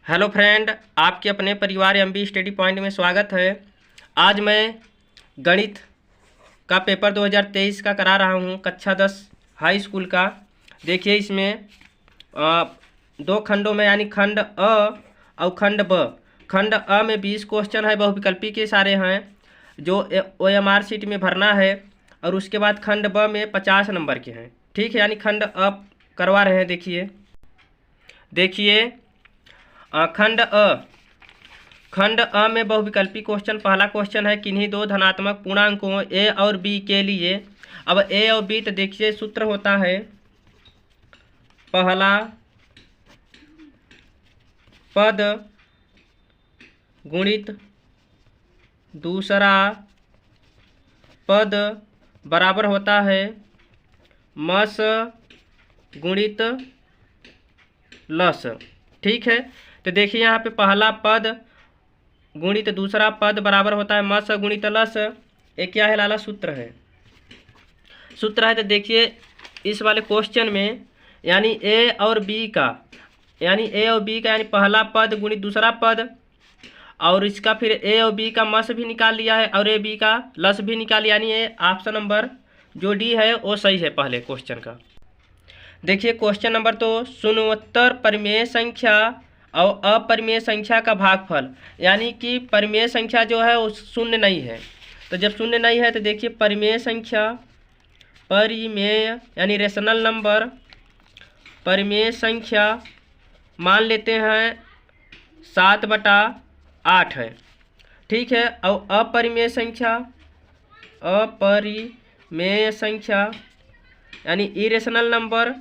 Hello friend, आपके अपने परिवार एमबी स्टडी पॉइंट में स्वागत है। आज मैं गणित का पेपर 2023 का करा रहा हूँ, कक्षा 10 हाई स्कूल का। देखिए इसमें दो खंडों में यानी खंड अ और खंड ब। खंड अ में 20 क्वेश्चन है, बहुविकल्पी के सारे हैं जो OMR शीट में भरना है। और उसके बाद खंड ब में 50 नंबर के हैं। ठीक है, यानी खंड अ करवा रहे हैं। देखिए खंड अ में बहुविकल्पी क्वेश्चन। पहला क्वेश्चन है, किन्हीं दो धनात्मक पूर्णांकों ए और बी के लिए। अब ए और बी तो देखिए सूत्र होता है, पहला पद गुणित दूसरा पद बराबर होता है मस गुणित लस। ठीक है, तो देखिए यहाँ पे पहला पद गुणित दूसरा पद बराबर होता है मस गुणित लस। ये क्या है लाला? सूत्र है। तो देखिए इस वाले क्वेश्चन में यानी ए और बी का यानी पहला पद गुणित दूसरा पद, और इसका फिर ए और बी का मस भी निकाल लिया है और ए बी का लस भी निकाल लिया। यानी ये ऑप्शन नंबर जो डी है वो सही है पहले क्वेश्चन का। देखिए क्वेश्चन नंबर तो शून्योत्तर परिमेय संख्या और अपरिमेय संख्या का भागफल, यानी कि परिमेय संख्या जो है वो शून्य नहीं है। तो जब शून्य नहीं है तो देखिए परिमेय यानी रेशनल नंबर परिमेय संख्या मान लेते हैं 7/8 है। ठीक है, और अपरिमेय संख्या यानी इरेशनल नंबर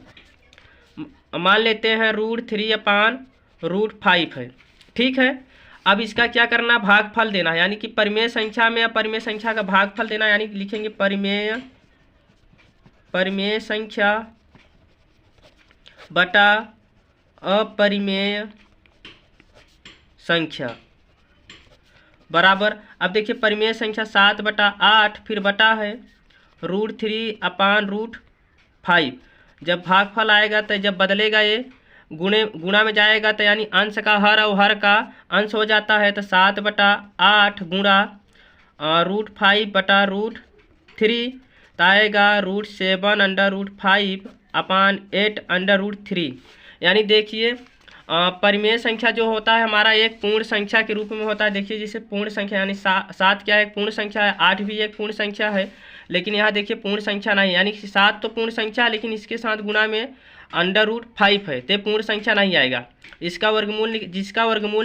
मान लेते हैं √3/√5 है। ठीक है, अब इसका क्या करना, भागफल देना है। यानी कि परिमेय संख्या में अपरिमेय संख्या का भागफल देना, यानी कि लिखेंगे परिमेय संख्या बटा अपरिमेय संख्या बराबर। अब देखिए परिमेय संख्या 7/8 फिर बटा है √3/√5। जब भागफल आएगा तो जब बदलेगा ये गुणा में जाएगा तो यानी अंश का हर और हर का अंश हो जाता है। तो 7/8 गुणा √5/√3 तो आएगा √7/5/8/3। यानी देखिए परिमेय संख्या जो होता है हमारा एक पूर्ण संख्या के रूप में होता है। देखिए जिसे पूर्ण संख्या यानी 7 क्या है, पूर्ण संख्या है। 8 भी एक पूर्ण संख्या है, लेकिन यहाँ देखिए पूर्ण संख्या नहीं, यानी कि 7 तो पूर्ण संख्या है लेकिन इसके साथ गुणा में √5 है तो पूर्ण संख्या नहीं आएगा। जिसका वर्गमूल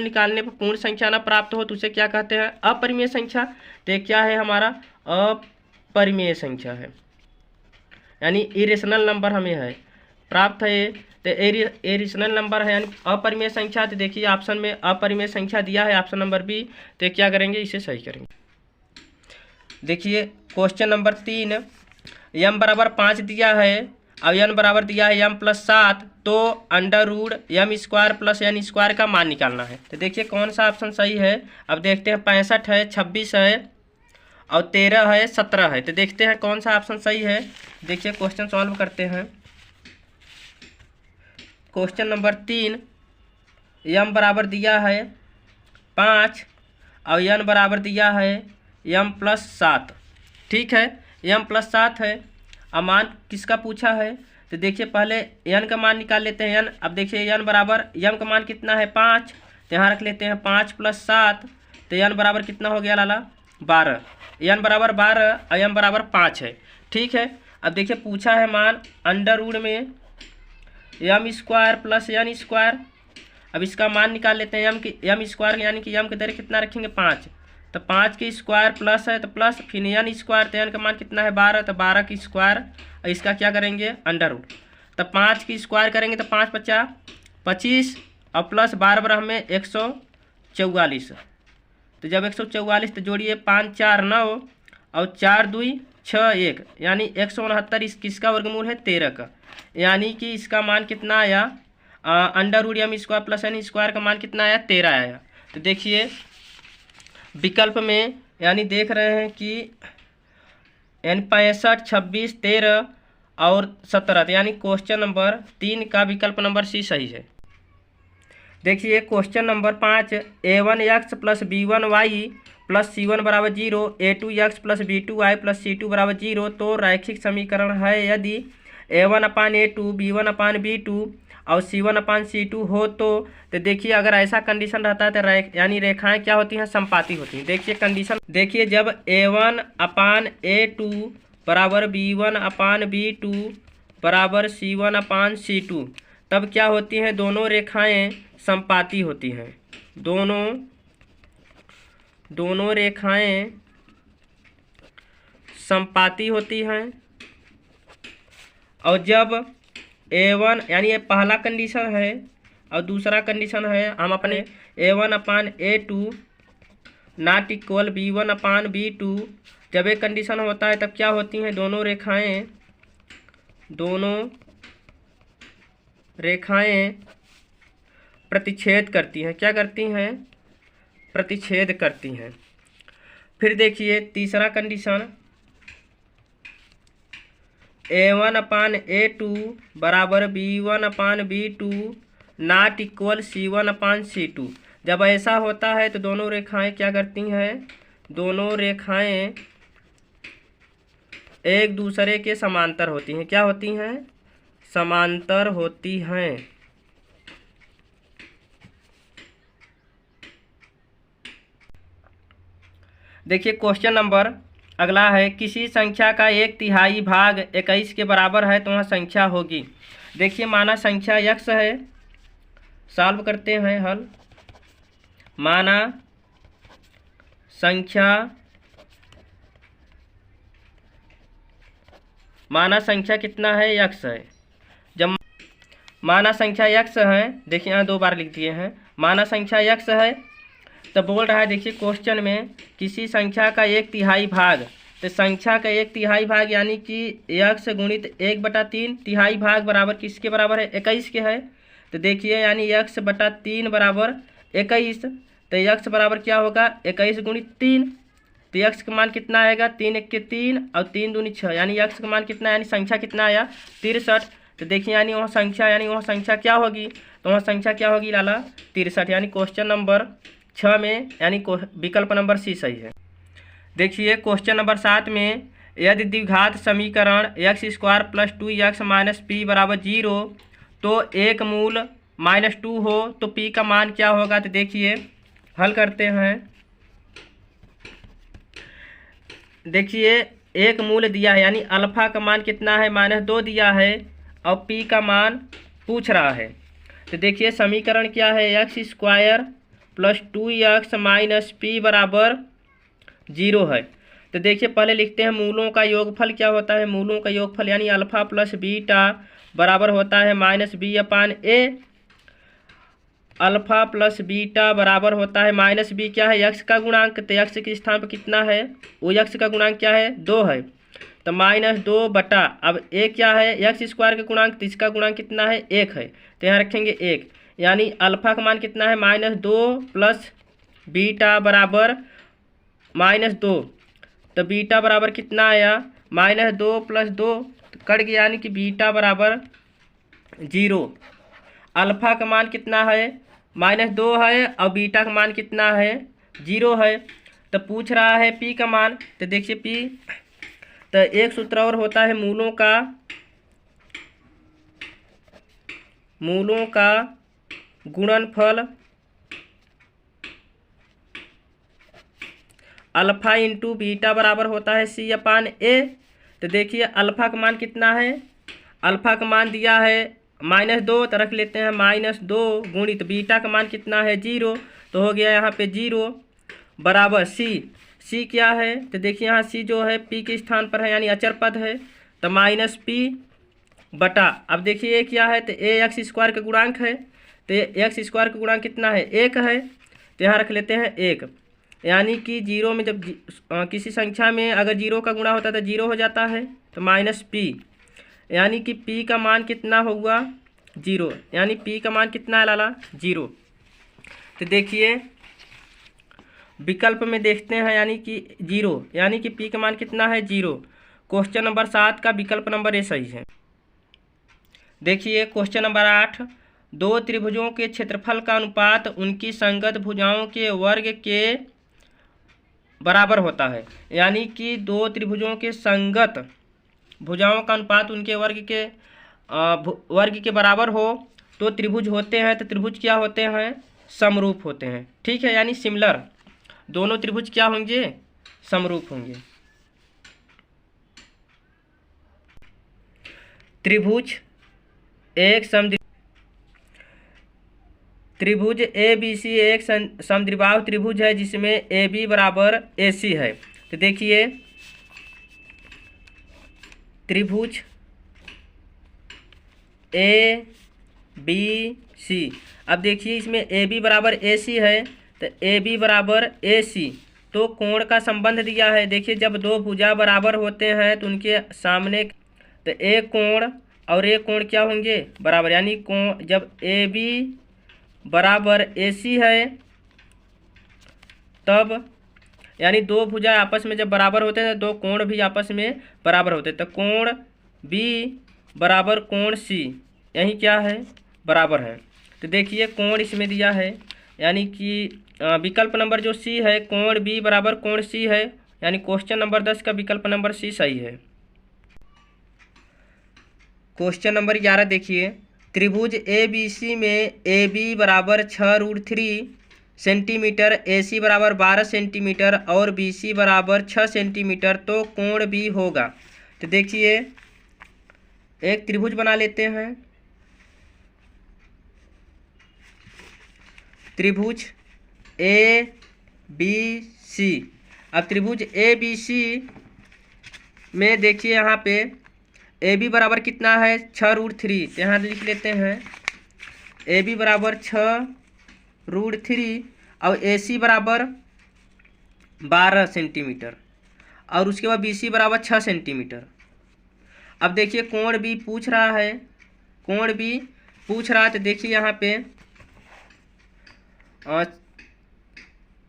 निकालने पर पूर्ण संख्या न प्राप्त हो तो उसे क्या कहते हैं, अपरिमेय संख्या। तो क्या है हमारा, अपरिमेय संख्या है, यानी इरेशनल नंबर हमें है प्राप्त है। तो इरेशनल नंबर है यानी अपरिमेय संख्या। तो देखिए ऑप्शन में अपरिमेय संख्या दिया है, ऑप्शन नंबर बी। तो क्या करेंगे, इसे सही करेंगे। देखिए क्वेश्चन नंबर 3, m बराबर 5 दिया है और n बराबर दिया है m+7, तो √m² प्लस n स्क्वायर का मान निकालना है। तो देखिए कौन सा ऑप्शन सही है। अब देखते हैं 65 है, 26 है और 13 है, 17 है। तो देखते हैं कौन सा ऑप्शन सही है। देखिए क्वेश्चन सॉल्व करते हैं। क्वेश्चन नंबर 3, m बराबर दिया है 5 और n बराबर दिया है m+7। ठीक है, m+7 है। अब मान किसका पूछा है, तो देखिए पहले n का मान निकाल लेते हैं। n, अब देखिए n बराबर m का मान कितना है 5, तो यहाँ रख लेते हैं 5 + 7, तो n बराबर कितना हो गया लाला, 12। n बराबर 12 और m बराबर 5 है। ठीक है, अब देखिए पूछा है मान अंडर में m² प्लस n²। अब इसका मान निकाल लेते हैं m² यानी कि m की जगह कितना रखेंगे 5, तो 5 की स्क्वायर प्लस है तो प्लस, फिर n², तो n का मान कितना है 12, तो 12 की स्क्वायर। इसका क्या करेंगे √। तो 5 की स्क्वायर करेंगे तो 5 × 5 = 25 और प्लस 12 में 144। तो जब 144 तो जोड़िए 5 × 4 = 9 और 4 × 2 = 6 1, यानी 169। किसका वर्गमूल है 13 का, यानी कि इसका मान कितना आया, √m² प्लस n² का मान कितना आया, 13 आया। तो देखिए विकल्प में यानी देख रहे हैं कि यानी 65, 26, 13 और 17, यानी क्वेश्चन नंबर 3 का विकल्प नंबर सी सही है। देखिए question number 5, a1x plus b1y plus c1 बराबर 0, a2x plus b2y plus c2 बराबर 0 तो रैखिक समीकरण है यदि a1/a2 b1/b2 और c1/c2 हो तो देखिए अगर ऐसा कंडीशन रहता है तो यानी रेखाएं क्या होती हैं, समपाती होती हैं। देखिए कंडीशन, देखिए जब a1/a2 बराबर b1/b2 बराबर c1/c2 तब क्या होती हैं, दोनों रेखाएं समपाती होती हैं। दोनों रेखाएं समपाती होती हैं। और जब a1 यानी ये पहला कंडीशन है और दूसरा कंडीशन है, हम अपने a1/a2 नॉट इक्वल b1/b2 जब एक कंडीशन होता है तब क्या होती हैं, दोनों रेखाएं प्रतिच्छेद करती हैं। क्या करती हैं, प्रतिच्छेद करती हैं। फिर देखिए तीसरा कंडीशन, a1/a2 बराबर b1/b2 नॉट इक्वल c1/c2 जब ऐसा होता है तो दोनों रेखाएं क्या करती हैं, दोनों रेखाएं एक दूसरे के समांतर होती हैं। क्या होती हैं, समांतर होती हैं। देखिए क्वेश्चन नंबर अगला है, किसी संख्या का 1/3 भाग 21 के बराबर है तो वह संख्या होगी। देखिए माना संख्या x है, सॉल्व करते हैं हल। माना संख्या कितना है, x है। जब माना संख्या x है, देखिए यहाँ 2 बार लिख दिए हैं, माना संख्या x है तो बोल रहा है, देखिए क्वेश्चन में किसी संख्या का 1/3 भाग, तो संख्या का 1/3 भाग यानी कि x गुणित 1/3 तिहाई भाग बराबर किसके बराबर है, 21 के है। तो देखिए यानी x/3 बराबर 21, तो x बराबर क्या होगा, 21 गुणित 3, तो x का मान कितना आएगा, 3 1 के 3 और 3 दूनी 6, यानी x का मान कितना, यानी संख्या कितना आया, 63। तो देखिए यानी वह संख्या क्या होगी, तो वह संख्या क्या होगी लाला, 63। यानी क्वेश्चन नंबर 6 में यानी विकल्प नंबर सी सही है। देखिए क्वेश्चन नंबर 7 में, यदि द्विघात समीकरण x² plus 2x minus p बराबर 0 तो एक मूल -2 हो तो p का मान क्या होगा। तो देखिए हल करते हैं। देखिए एक मूल दिया है यानी अल्फा का मान कितना है, -2 दिया है और p का मान पूछ रहा है। तो देखिए समीकरण क्या है, x² plus 2x minus p बराबर 0 है। तो देखिए पहले लिखते हैं मूलों का योगफल क्या होता है, मूलों का योगफल यानी अल्फा प्लस बीटा बराबर होता है -b/a। अल्फा प्लस बीटा बराबर होता है -b क्या है, x का गुणांक, तो x के स्थान पर कितना है, वो x का गुणांक क्या है, 2 है, तो -2 बटा, अब a क्या है, x² का गुणांक, तो इसका गुणांक कितना है, 1 है, तो यहाँ रखेंगे 1, यानी अल्फा का मान कितना है, -2 प्लस बीटा बराबर -2, तो बीटा बराबर कितना आया, -2 + 2 तो कट गया, यानी कि बीटा बराबर 0। अल्फा का मान कितना है, -2 है और बीटा का मान कितना है, 0 है। तो पूछ रहा है p का मान, तो देखिए p, तो एक सूत्र और होता है मूलों का गुणनफल अल्फा इंटू बीटा बराबर होता है c/a। तो देखिए अल्फा का मान कितना है, अल्फा का मान दिया है -2, तो रख लेते हैं -2 गुणित बीटा का मान कितना है, 0, तो हो गया यहाँ पे 0 बराबर c क्या है, तो देखिए यहाँ c जो है p के स्थान पर है यानी अचर पद है, तो -p बटा, अब देखिए ये क्या है, तो x² का गुणांक है, तो x² का गुणांक कितना है, 1 है, तो यहाँ रख लेते हैं 1, यानी कि 0 में जब किसी संख्या में अगर 0 का गुणा होता है तो 0 हो जाता है, तो -p, यानी कि p का मान कितना होगा, 0, यानी p का मान कितना है लाला, 0। तो देखिए विकल्प में देखते हैं, यानी कि 0, यानी कि p का मान कितना है, 0। क्वेश्चन नंबर 7 का विकल्प नंबर ए सही है। देखिए क्वेश्चन नंबर 8, दो त्रिभुजों के क्षेत्रफल का अनुपात उनकी संगत भुजाओं के वर्ग के बराबर होता है। यानी कि दो त्रिभुजों के संगत भुजाओं का अनुपात उनके वर्ग के बराबर हो तो त्रिभुज होते हैं। तो त्रिभुज क्या होते हैं? समरूप होते हैं। ठीक है, यानी सिमिलर। दोनों त्रिभुज क्या होंगे? समरूप होंगे। त्रिभुज एक त्रिभुज ए बी सी एक समद्विबाहु त्रिभुज है जिसमें ए बी बराबर ए सी है। तो देखिए त्रिभुज ए बी सी, अब देखिए इसमें ए बी बराबर ए सी है तो ए बी बराबर ए सी, तो कोण का संबंध दिया है। देखिए जब दो भुजा बराबर होते हैं तो उनके सामने तो एक कोण और एक कोण क्या होंगे? बराबर। यानी कोण जब ए बी बराबर ए सी है तब यानी दो भुजा आपस में जब बराबर होते हैं तो दो कोण भी आपस में बराबर होते हैं। तो कोण बी बराबर कोण सी, यही क्या है? बराबर है। तो देखिए कोण इसमें दिया है, यानी कि विकल्प नंबर जो सी है कोण बी बराबर कोण सी है, यानी क्वेश्चन नंबर 10 का विकल्प नंबर सी सही है। क्वेश्चन नंबर 11 देखिए त्रिभुज ए बी सी में ए बी बराबर 6√3 सेंटीमीटर, ए सी बराबर 12 सेंटीमीटर और बी सी बराबर 6 सेंटीमीटर, तो कोण बी होगा। तो देखिए एक त्रिभुज बना लेते हैं। त्रिभुज ए बी सी, अब त्रिभुज ए बी सी में देखिए यहाँ पे ए बी बराबर कितना है? 6√3, तो यहाँ लिख लेते हैं ए बी बराबर 6√3 और ए सी बराबर 12 सेंटीमीटर और उसके बाद बी सी बराबर 6 सेंटीमीटर। अब देखिए कोण बी पूछ रहा है, कोण बी पूछ रहा है तो देखिए यहाँ पे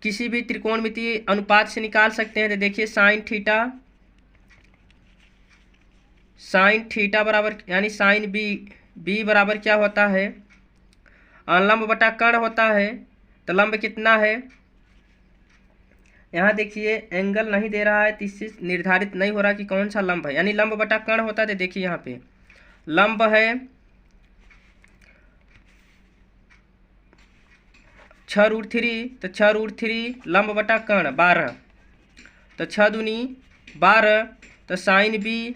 किसी भी त्रिकोणमितीय अनुपात से निकाल सकते हैं। तो देखिए साइन थीटा बराबर यानी साइन बी बराबर क्या होता है? लंब बटा कर्ण होता है। तो लंब कितना है? यहाँ देखिए एंगल नहीं दे रहा है तो इससे निर्धारित नहीं हो रहा कि कौन सा लंब है, यानी लंब बटा कर्ण होता है। तो देखिए यहाँ पे लंब है 6√3, तो 6√3 लंब बटा कर्ण 12, तो 6 दूनी 12, तो साइन बी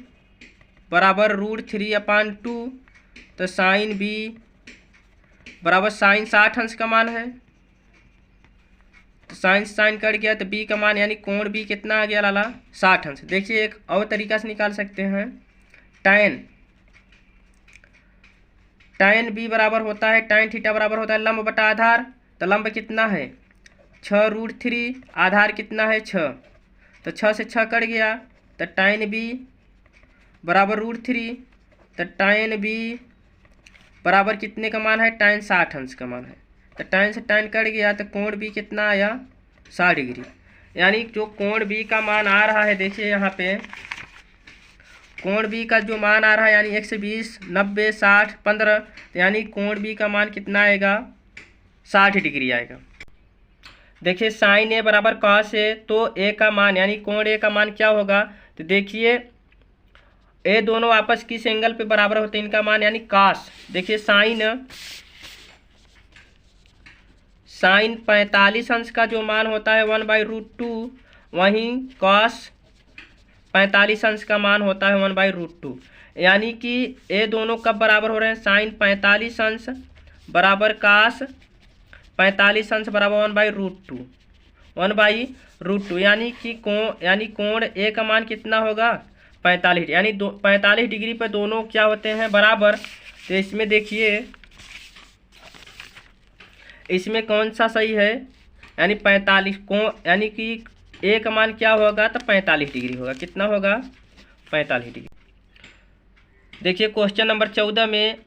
बराबर √3/2, तो साइन बी बराबर साइन 60 अंश का मान है, तो साइन कट गया तो बी का मान यानी कोण बी कितना आ गया लाला? 60 अंश। देखिए एक और तरीका से निकाल सकते हैं। tan बी बराबर होता है tan थीटा बराबर होता है लंब बटा आधार। तो लंब कितना है? 6√3, आधार कितना है? 6, तो 6 से 6 कट गया तो tan बी बराबर √3, तो tan बी बराबर कितने का मान है? tan 60 अंश का मान है। तो tan से tan कट गया तो कोण बी कितना आया? 60 डिग्री। यानी जो कोण बी का मान आ रहा है देखिए यहाँ पे कोण बी का जो मान आ रहा है यानी 120, 90, 60, 15, तो यानी कोण बी का मान कितना आएगा? 60 डिग्री आएगा। देखिए साइन ए बराबर कॉस ए, तो ए का मान यानी कोण ए का मान क्या होगा? तो देखिए ए दोनों आपस किस एंगल पे बराबर होते हैं? इनका मान यानी कॉस। देखिए साइन 45 अंश का जो मान होता है 1/√2, वहीं कॉस 45 अंश का मान होता है 1/√2। यानी कि ए दोनों कब बराबर हो रहे हैं? साइन 45 अंश बराबर कॉस 45 अंश बराबर 1/√2 यानी कि कोण ए का मान कितना होगा? 45, यानी 45 डिग्री पर दोनों क्या होते हैं? बराबर। तो इसमें देखिए इसमें कौन सा सही है? यानी 45 यानी कि ए का मान क्या होगा? तो 45 डिग्री होगा। कितना होगा? 45 डिग्री। देखिए क्वेश्चन नंबर 14 में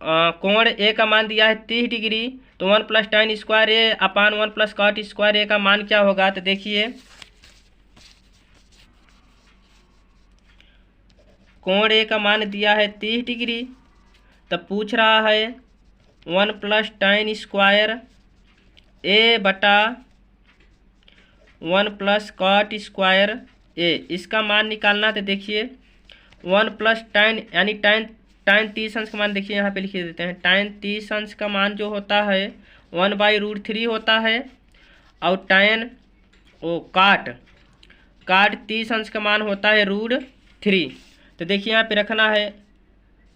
कोण ए का मान दिया है 30 डिग्री, तो 1 + tan स्क्वायर ए अपान 1 + cot स्क्वायर ए का मान क्या होगा? तो देखिए कोण ए का मान दिया है 30 डिग्री, तो पूछ रहा है 1 प्लस tan स्क्वायर ए बटा 1 प्लस कॉट स्क्वायर ए, इसका मान निकालना। तो देखिए 1 प्लस tan यानी tan 30 अंश का मान देखिए यहाँ पे लिख देते हैं। tan 30 अंश का मान जो होता है 1/√3 होता है, और tan काट 30 अंश का मान होता है √3। तो देखिए यहाँ पे रखना है,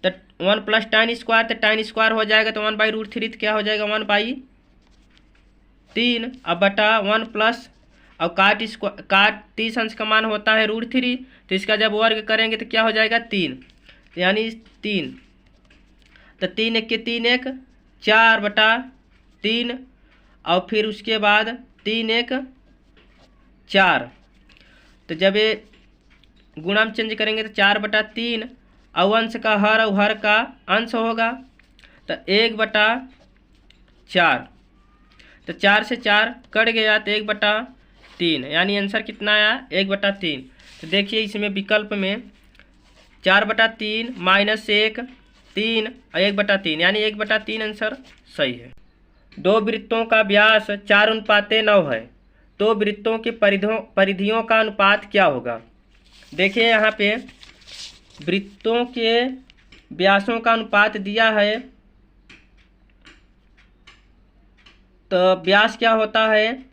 तो 1 प्लस tan स्क्वायर, तो tan स्क्वायर हो जाएगा तो 1/√3, तो क्या हो जाएगा 1/3। अब बटा 1 प्लस, और काट 30 अंश का मान होता है √3, तो इसका जब वर्ग करेंगे तो क्या हो जाएगा 3, तो यानी 3, तो 3 1 के 3 1 4/3, और फिर उसके बाद 3 1 4, तो जब ये गुणा में चेंज करेंगे तो 4/3, और अंश का हर और हर का अंश होगा, तो 1/4, तो 4 से 4 कट गया तो 1/3, यानी आंसर कितना आया 1/3। तो देखिए इसमें विकल्प में 4/3 माइनस 1 3 और 1/3, यानी 1/3 आंसर सही है। दो वृत्तों का व्यास 4:9 है, तो वृत्तों की परिधियों का अनुपात क्या होगा। देखिए यहाँ पे वृत्तों के व्यासों का अनुपात दिया है, तो व्यास क्या होता है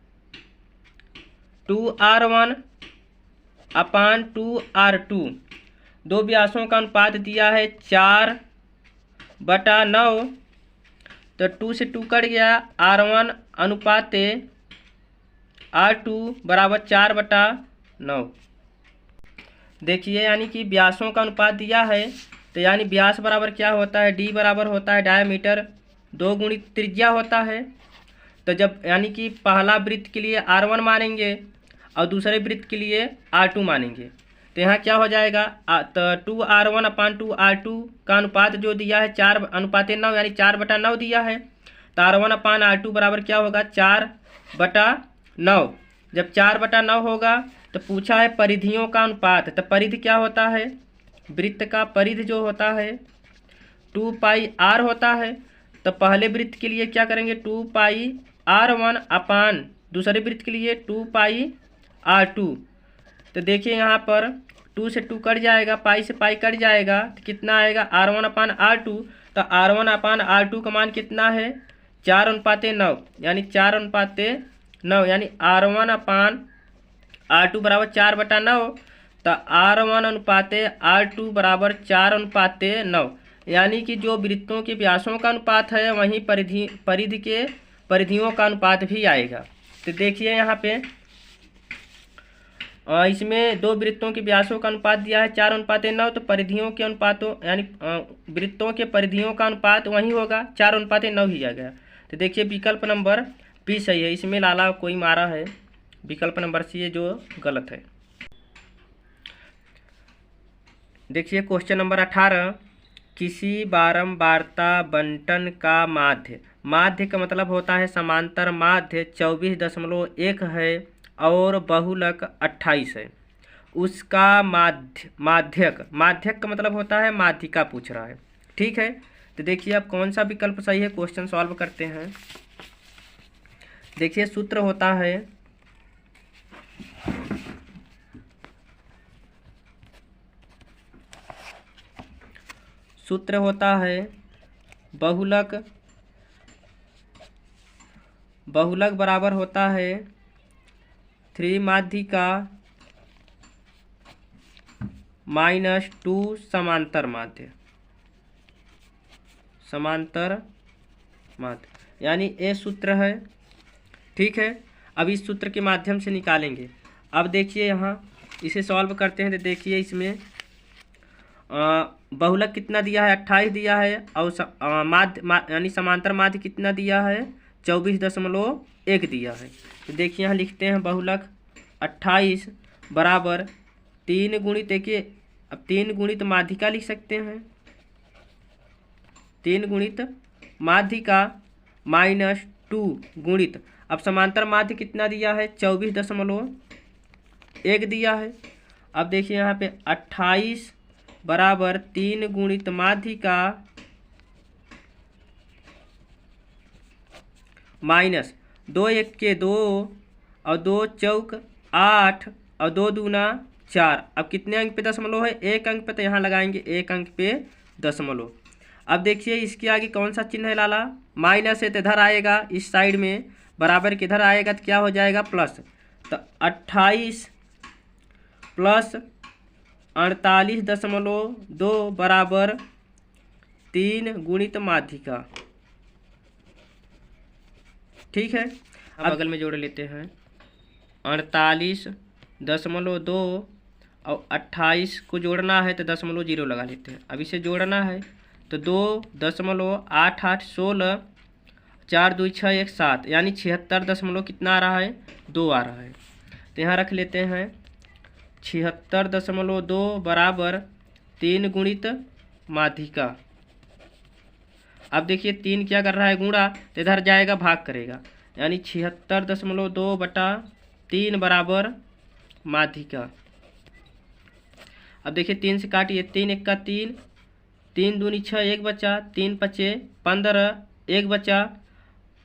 2r1/2r2। दो व्यासों का अनुपात दिया है 4/9, तो 2 से 2 कट गया, r1 अनुपात r2 बराबर 4/9। देखिए यानी कि व्यासों का अनुपात दिया है, तो यानी व्यास बराबर क्या होता है, d बराबर होता है डायमीटर 2 गुणित त्रिज्या होता है। तो जब यानी कि पहला वृत्त के लिए r1 मानेंगे और दूसरे वृत्त के लिए r2 मानेंगे, तो यहाँ क्या हो जाएगा, तो 2r1/2r2 का अनुपात जो दिया है 4:9, यानी 4/9 दिया है, तो r1/r2 बराबर क्या होगा 4/9। जब 4/9 होगा तो पूछा है परिधियों का अनुपात, तो परिधि क्या होता है, वृत्त का परिधि जो होता है 2πr होता है। तो पहले वृत्त के लिए क्या करेंगे 2πr1 दूसरे वृत्त के लिए 2πr2। तो देखिए यहाँ पर 2 से 2 कट जाएगा, पाई से पाई कट जाएगा, तो कितना आएगा r1/r2। तो r1/r2 का मान कितना है 4:9, यानी 4:9, यानी r1/r2 बराबर 4/9, तो r1/r2 बराबर 4:9, यानी कि जो वृत्तों के व्यासों का अनुपात है वहीं परिधि के परिधियों का अनुपात भी आएगा। तो देखिए यहाँ पे इसमें दो वृत्तों के व्यासों का अनुपात दिया है 4:9, तो परिधियों के अनुपातों यानी वृत्तों के परिधियों का अनुपात वही होगा 4:9 ही आ गया। तो देखिए विकल्प नंबर बी सही है, इसमें लाला कोई मारा है, विकल्प नंबर सी है जो गलत है। देखिए क्वेश्चन नंबर 18, किसी बारंबारता बंटन का माध्य का मतलब होता है समांतर माध्य 24.1 है और बहुलक 28 है, उसका माध्यक का मतलब होता है माध्यिका पूछ रहा है। ठीक है, तो देखिए अब कौन सा विकल्प सही है, क्वेश्चन सॉल्व करते हैं। देखिए सूत्र होता है बहुलक बराबर होता है 3 माध्यिका माइनस 2 समांतर माध्य, यानी ये सूत्र है। ठीक है, अब इस सूत्र के माध्यम से निकालेंगे। अब देखिए यहाँ इसे सॉल्व करते हैं, तो देखिए इसमें बहुलक कितना दिया है 28 दिया है, और माध्य यानी समांतर माध्य कितना दिया है 24.1 दिया है। तो देखिए यहाँ लिखते हैं बहुलक 28 बराबर 3 गुणित, देखिए अब 3 गुणित माध्यिका लिख सकते हैं, 3 गुणित माध्यिका माइनस 2 गुणित, अब समांतर माध्य कितना दिया है 24.1 दिया है। अब देखिए यहाँ पे 28 बराबर 3 गुणित माध्यिका माइनस 2 एक के 2 और 2 चौक 8 और 2 दूना 4। अब कितने अंक पे दशमलव है? एक अंक पे, तो यहाँ लगाएंगे एक अंक पे दशमलव। अब देखिए इसके आगे कौन सा चिन्ह है लाला? माइनस है तो इधर आएगा, इस साइड में बराबर किधर आएगा तो क्या हो जाएगा? प्लस। तो 28 प्लस 48.2 बराबर 3 गुणित माध्यिका। ठीक है, अब बगल में जोड़ लेते हैं। 48.2 और 28 को जोड़ना है तो 0.0 लगा लेते हैं। अब इसे जोड़ना है तो 2.8816 4 2 6 1 7 यानी 76 कितना आ रहा है? 2 आ रहा है। तो यहाँ रख लेते हैं 76.2 बराबर 3 गुणित माध्यिका। अब देखिए 3 क्या कर रहा है? गुणा, तो इधर जाएगा भाग करेगा, यानी 76.2 बटा 3 बराबर माध्यिका। अब देखिए 3 से काटिए, 3 एक का 3, 3 दूनी 6 1 बचा, 3 पचे 15 1 बचा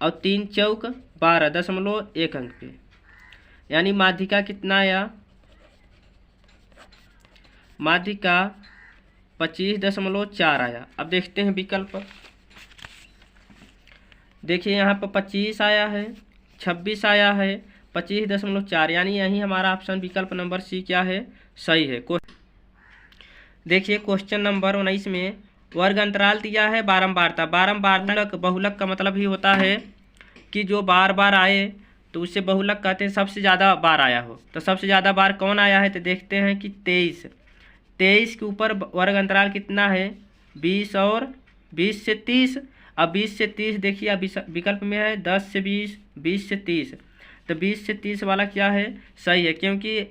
और 3 चौक 12 0.1 अंक पे, यानी माध्यिका कितना आया? माध्यिका 25.4 आया। अब देखते हैं विकल्प। देखिए यहाँ पर 25 आया है, 26 आया है, 25.4, यानी यही हमारा ऑप्शन विकल्प नंबर सी क्या है? सही है। देखिए क्वेश्चन नंबर 19 में वर्ग अंतराल दिया है बारंबारता। बारंबारता बहुलक का मतलब ही होता है कि जो बार बार आए तो उससे बहुलक कहते हैं, सबसे ज़्यादा बार आया हो। तो सबसे ज़्यादा बार कौन आया है? तो देखते हैं कि 23 के ऊपर वर्ग अंतराल कितना है? 20 और 20 से 30। अब 20 से 30 देखिए, अब विकल्प में है 10 से 20, 20 से 30, तो 20 से 30 वाला क्या है? सही है, क्योंकि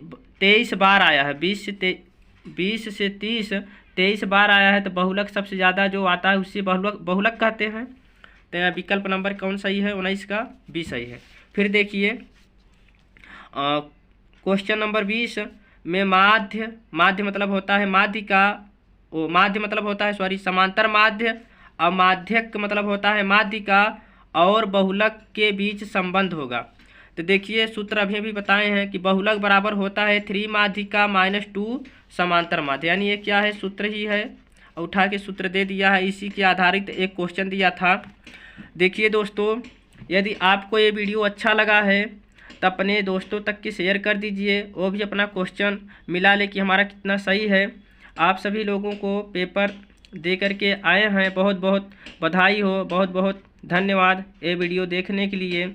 23 बार आया है। 20 से 30 23 बार आया है, तो बहुलक सबसे ज़्यादा जो आता है उससे बहुलक कहते हैं। तो यहाँ विकल्प नंबर कौन सही है? 19 का बी सही है। फिर देखिए क्वेश्चन नंबर 20 में माध्य मतलब होता है माध्यिका, माध्य मतलब होता है समांतर माध्य, और माध्यक मतलब होता है माध्यिका और बहुलक के बीच संबंध होगा। तो देखिए सूत्र अभी बताए हैं कि बहुलक बराबर होता है 3 माध्यिका -2 समांतर माध्य, यानी ये क्या है? सूत्र ही है, उठा के सूत्र दे दिया है। इसी के आधारित एक क्वेश्चन दिया था। देखिए दोस्तों, यदि आपको ये वीडियो अच्छा लगा है तो अपने दोस्तों तक की शेयर कर दीजिए, वो भी अपना क्वेश्चन मिला ले कि हमारा कितना सही है। आप सभी लोगों को पेपर दे करके आए हैं, बहुत बहुत बधाई हो, बहुत बहुत धन्यवाद ये वीडियो देखने के लिए।